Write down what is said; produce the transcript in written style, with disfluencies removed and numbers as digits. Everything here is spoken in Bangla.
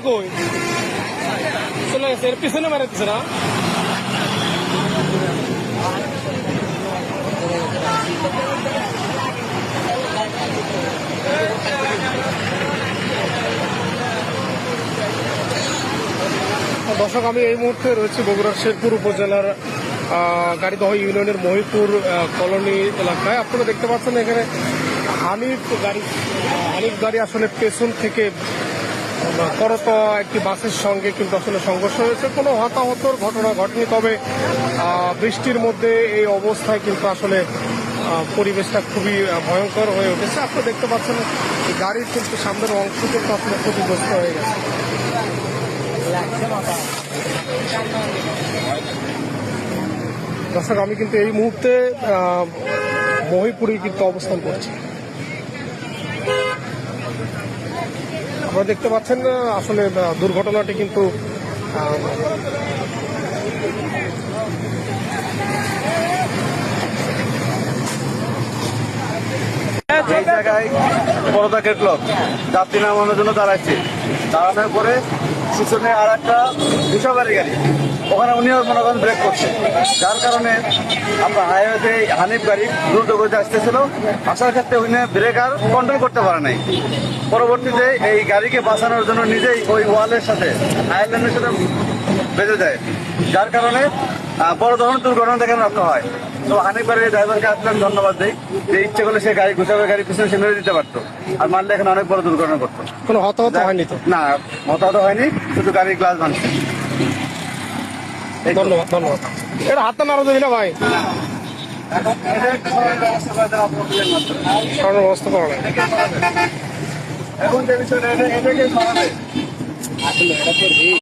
কই চলে গেছে, এর পিছনে মারাইতেছে না? দর্শক, আমি এই মুহূর্তে রয়েছে বগুড়ার শেরপুর উপজেলার গাড়িদহ ইউনিয়নের মহিপুর কলোনি এলাকায়। আপনারা দেখতে পাচ্ছেন এখানে হানিফ গাড়ি আসলে পেছন থেকে করত একটি বাসের সঙ্গে কিন্তু আসলে সংঘর্ষ হয়েছে। কোনো হতাহতর ঘটনা ঘটেনি, তবে বৃষ্টির মধ্যে এই অবস্থায় কিন্তু আসলে পরিবেশটা খুবই ভয়ঙ্কর হয়ে উঠেছে। আপনারা দেখতে পাচ্ছেন গাড়ির কিন্তু সামনের অংশ কিন্তু আসলে ক্ষতিগ্রস্ত হয়ে গেছে। দর্শক, আমি কিন্তু এই মুহূর্তে মহিপুরে কিন্তু অবস্থান করছি। আপনারা দেখতে পাচ্ছেন আসলে দুর্ঘটনাটি কিন্তু এই জায়গায় বড়দাকে ক্লব যাত্রী নামানোর জন্য দাঁড়াচ্ছে। দাঁড়ানোর পরে পিছনে আর একটা বেসরকারি গাড়ি, ওখানে উনিও মনে করেন ব্রেক করছে, যার কারণে আপনার হাইওয়েতে হানিফ গাড়ি দ্রুত গতিতে আসতেছিল। আসার ক্ষেত্রে উনি ব্রেক আর কন্ট্রোল করতে পারে নাই। পরবর্তীতে এই গাড়িকে বাঁচানোর জন্য নিজেই ওই ওয়ালের সাথে আয়ারল্যান্ডের সাথে বেঁধে যায়, যার কারণে বড় ধরনের দুর্ঘটনা দেখে রক্ষা হয়। তো হানিফ গাড়ির ড্রাইভারকে আসলে ধন্যবাদ দিই, যে ইচ্ছে করলে সে গাড়ি গুছাবে, গাড়ি পিছনে সে মেরে দিতে পারতো, আর মারলে এখানে অনেক বড় দুর্ঘটনা করতো। কোনো হতাহত হয়নি তো? না, হতাহত হয়নি, শুধু গাড়ির গ্লাস ভাঙছে। ধন্যবাদ ধন্যবাদ। এটা হাতটা নাড়া যাবে না ভাই, সরানোর ব্যবস্থা করা নাই। এখন যে বিষয়টা এটাকে